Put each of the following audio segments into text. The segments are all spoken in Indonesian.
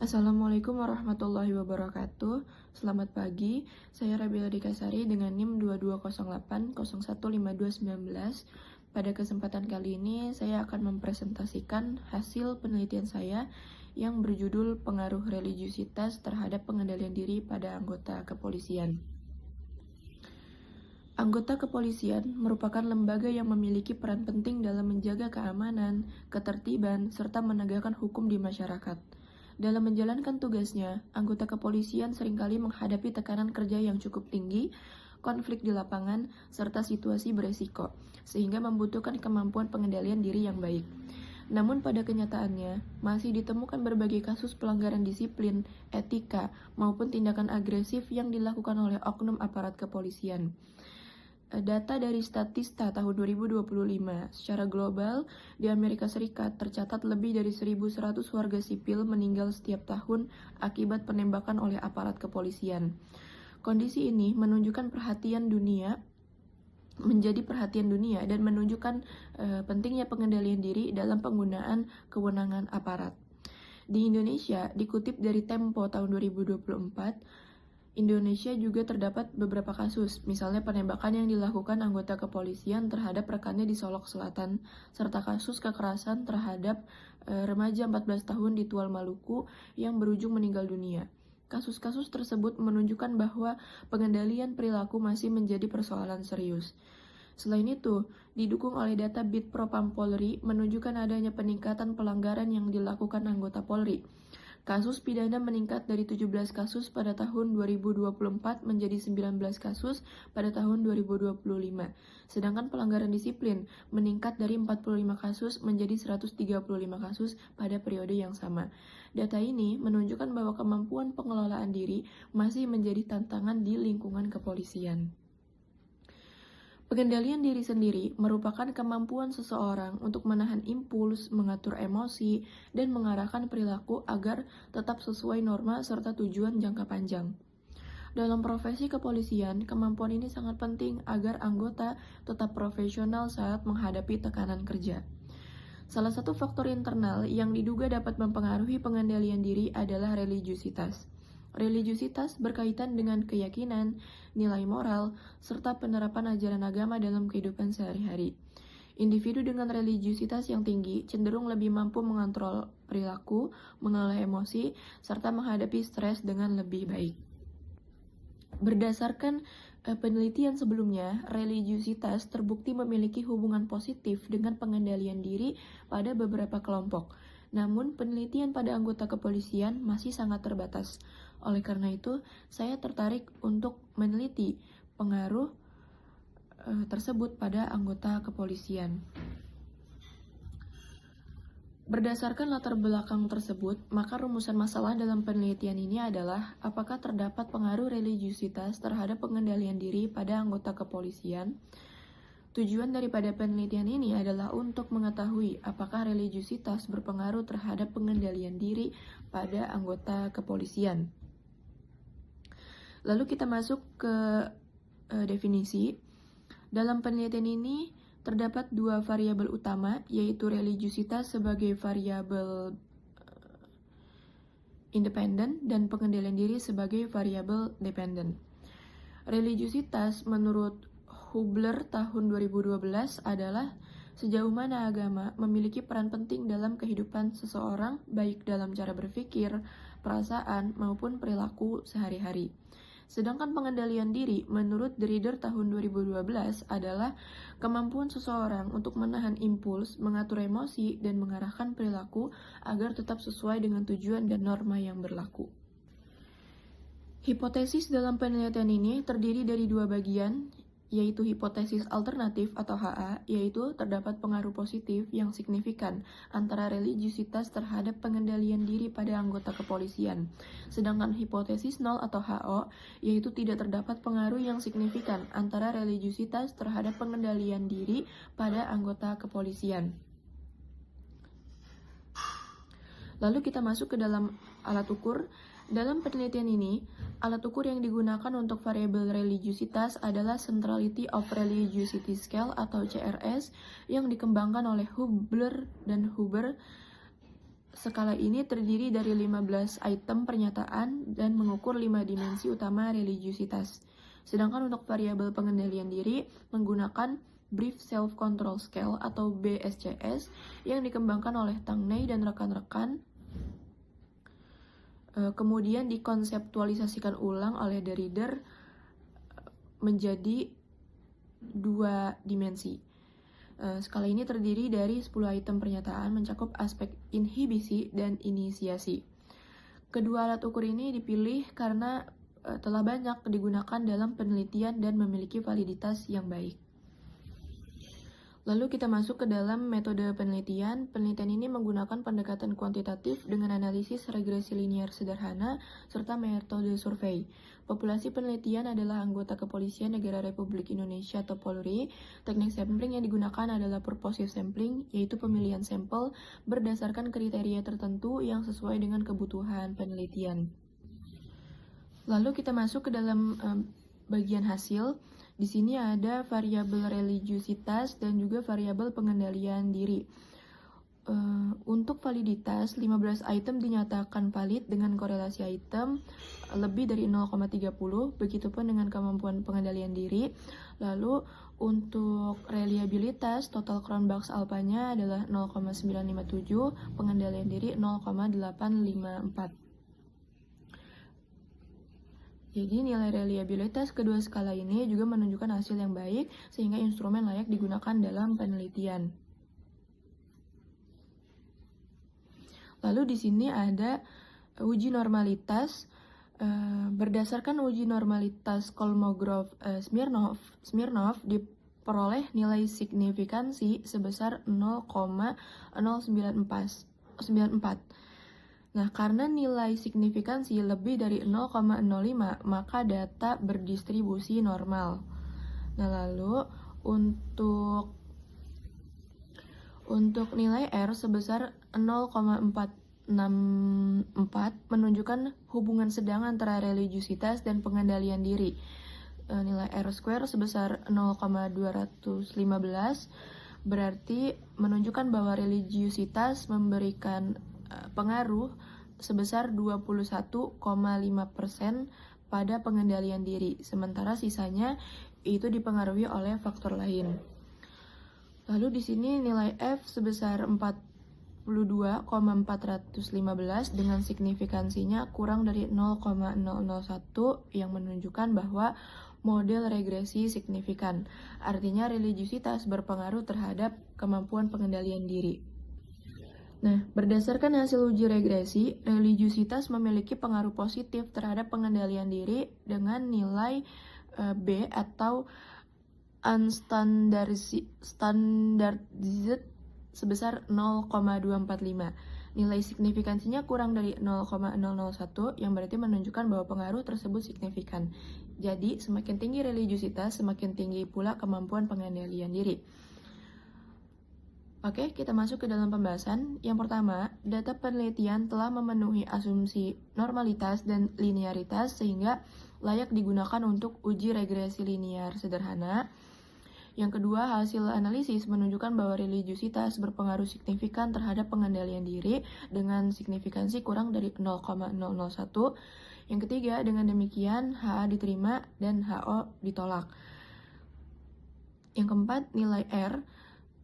Assalamualaikum warahmatullahi wabarakatuh. Selamat pagi, saya Rabiela Dikasari dengan NIM 2208015219. Pada kesempatan kali ini, saya akan mempresentasikan hasil penelitian saya yang berjudul Pengaruh Religiusitas Terhadap Pengendalian Diri pada Anggota Kepolisian. Anggota kepolisian merupakan lembaga yang memiliki peran penting dalam menjaga keamanan, ketertiban, serta menegakkan hukum di masyarakat. Dalam menjalankan tugasnya, anggota kepolisian seringkali menghadapi tekanan kerja yang cukup tinggi, konflik di lapangan, serta situasi beresiko, sehingga membutuhkan kemampuan pengendalian diri yang baik. Namun pada kenyataannya, masih ditemukan berbagai kasus pelanggaran disiplin, etika, maupun tindakan agresif yang dilakukan oleh oknum aparat kepolisian. Data dari Statista tahun 2025, secara global, di Amerika Serikat tercatat lebih dari 1.100 warga sipil meninggal setiap tahun akibat penembakan oleh aparat kepolisian. Kondisi ini menunjukkan menjadi perhatian dunia dan menunjukkan pentingnya pengendalian diri dalam penggunaan kewenangan aparat. Di Indonesia, dikutip dari Tempo tahun 2024, Indonesia juga terdapat beberapa kasus, misalnya penembakan yang dilakukan anggota kepolisian terhadap rekannya di Solok Selatan, serta kasus kekerasan terhadap remaja 14 tahun di Tual Maluku yang berujung meninggal dunia. Kasus-kasus tersebut menunjukkan bahwa pengendalian perilaku masih menjadi persoalan serius. Selain itu, didukung oleh data Bitpropam Polri menunjukkan adanya peningkatan pelanggaran yang dilakukan anggota Polri. Kasus pidana meningkat dari 17 kasus pada tahun 2024 menjadi 19 kasus pada tahun 2025. Sedangkan pelanggaran disiplin meningkat dari 45 kasus menjadi 135 kasus pada periode yang sama. Data ini menunjukkan bahwa kemampuan pengelolaan diri masih menjadi tantangan di lingkungan kepolisian. Pengendalian diri sendiri merupakan kemampuan seseorang untuk menahan impuls, mengatur emosi, dan mengarahkan perilaku agar tetap sesuai norma serta tujuan jangka panjang. Dalam profesi kepolisian, kemampuan ini sangat penting agar anggota tetap profesional saat menghadapi tekanan kerja. Salah satu faktor internal yang diduga dapat mempengaruhi pengendalian diri adalah religiusitas. Religiusitas berkaitan dengan keyakinan, nilai moral, serta penerapan ajaran agama dalam kehidupan sehari-hari. Individu dengan religiusitas yang tinggi cenderung lebih mampu mengontrol perilaku, mengelola emosi, serta menghadapi stres dengan lebih baik. Berdasarkan penelitian sebelumnya, religiusitas terbukti memiliki hubungan positif dengan pengendalian diri pada beberapa kelompok. Namun, penelitian pada anggota kepolisian masih sangat terbatas. Oleh karena itu, saya tertarik untuk meneliti pengaruh tersebut pada anggota kepolisian. Berdasarkan latar belakang tersebut, maka rumusan masalah dalam penelitian ini adalah apakah terdapat pengaruh religiusitas terhadap pengendalian diri pada anggota kepolisian. Tujuan daripada penelitian ini adalah untuk mengetahui apakah religiusitas berpengaruh terhadap pengendalian diri pada anggota kepolisian. Lalu kita masuk ke definisi. Dalam penelitian ini terdapat dua variabel utama, yaitu religiusitas sebagai variabel independen dan pengendalian diri sebagai variabel dependen. Religiusitas menurut Hubler tahun 2012 adalah sejauh mana agama memiliki peran penting dalam kehidupan seseorang, baik dalam cara berpikir, perasaan, maupun perilaku sehari-hari. Sedangkan pengendalian diri menurut Reader tahun 2012 adalah kemampuan seseorang untuk menahan impuls, mengatur emosi, dan mengarahkan perilaku agar tetap sesuai dengan tujuan dan norma yang berlaku. Hipotesis dalam penelitian ini terdiri dari dua bagian, yaitu hipotesis alternatif atau HA, yaitu terdapat pengaruh positif yang signifikan antara religiusitas terhadap pengendalian diri pada anggota kepolisian. Sedangkan hipotesis nol atau HO, yaitu tidak terdapat pengaruh yang signifikan antara religiusitas terhadap pengendalian diri pada anggota kepolisian. Lalu kita masuk ke dalam alat ukur. Dalam penelitian ini, alat ukur yang digunakan untuk variabel religiusitas adalah Centrality of Religiosity Scale atau CRS yang dikembangkan oleh Hubler dan Huber Skala ini terdiri dari 15 item pernyataan dan mengukur 5 dimensi utama religiusitas. Sedangkan untuk variabel pengendalian diri menggunakan Brief Self-Control Scale atau BSCS yang dikembangkan oleh Tangney dan rekan-rekan, kemudian dikonseptualisasikan ulang oleh Derrida menjadi 2 dimensi. Skala ini terdiri dari 10 item pernyataan mencakup aspek inhibisi dan inisiasi. Kedua alat ukur ini dipilih karena telah banyak digunakan dalam penelitian dan memiliki validitas yang baik. Lalu kita masuk ke dalam metode penelitian. Penelitian ini menggunakan pendekatan kuantitatif dengan analisis regresi linier sederhana serta metode survei. Populasi penelitian adalah anggota Kepolisian Negara Republik Indonesia atau Polri. Teknik sampling yang digunakan adalah purposive sampling, yaitu pemilihan sampel berdasarkan kriteria tertentu yang sesuai dengan kebutuhan penelitian. Lalu kita masuk ke dalam bagian hasil. Di sini ada variabel religiusitas dan juga variabel pengendalian diri. Untuk validitas, 15 item dinyatakan valid dengan korelasi item lebih dari 0,30, begitupun dengan kemampuan pengendalian diri. Lalu untuk reliabilitas, total Cronbach's alpha-nya adalah 0,957, pengendalian diri 0,854. Jadi nilai reliabilitas kedua skala ini juga menunjukkan hasil yang baik sehingga instrumen layak digunakan dalam penelitian. Lalu di sini ada uji normalitas. Berdasarkan uji normalitas Kolmogorov-Smirnov diperoleh nilai signifikansi sebesar 0,094. Nah, karena nilai signifikansi lebih dari 0,05, maka data berdistribusi normal. Nah, lalu untuk nilai R sebesar 0,464 menunjukkan hubungan sedang antara religiusitas dan pengendalian diri. Nilai R square sebesar 0,215 berarti menunjukkan bahwa religiusitas memberikan pengaruh sebesar 21,5% pada pengendalian diri, sementara sisanya itu dipengaruhi oleh faktor lain. Lalu di sini nilai F sebesar 42,415 dengan signifikansinya kurang dari 0,001 yang menunjukkan bahwa model regresi signifikan. Artinya religiusitas berpengaruh terhadap kemampuan pengendalian diri. Nah, berdasarkan hasil uji regresi, religiusitas memiliki pengaruh positif terhadap pengendalian diri dengan nilai B atau unstandardized sebesar 0,245. Nilai signifikansinya kurang dari 0,001 yang berarti menunjukkan bahwa pengaruh tersebut signifikan. Jadi, semakin tinggi religiusitas, semakin tinggi pula kemampuan pengendalian diri. Oke, kita masuk ke dalam pembahasan. Yang pertama, data penelitian telah memenuhi asumsi normalitas dan linearitas sehingga layak digunakan untuk uji regresi linier sederhana. Yang kedua, hasil analisis menunjukkan bahwa religiusitas berpengaruh signifikan terhadap pengendalian diri dengan signifikansi kurang dari 0,001. Yang ketiga, dengan demikian HA diterima dan HO ditolak. Yang keempat, nilai R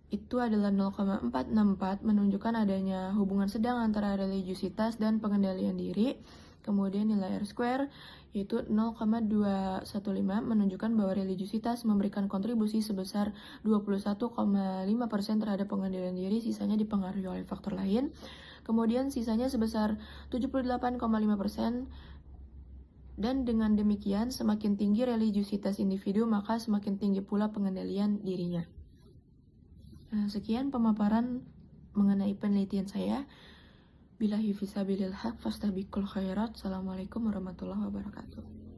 itu adalah 0,464 menunjukkan adanya hubungan sedang antara religiusitas dan pengendalian diri. Kemudian nilai R square yaitu 0,215 menunjukkan bahwa religiusitas memberikan kontribusi sebesar 21,5% terhadap pengendalian diri, sisanya dipengaruhi oleh faktor lain. Kemudian sisanya sebesar 78,5%. Dan dengan demikian semakin tinggi religiusitas individu maka semakin tinggi pula pengendalian dirinya. Sekian pemaparan mengenai penelitian saya. Billahi fisabilil haq fastabiqul khairat. Assalamualaikum warahmatullahi wabarakatuh.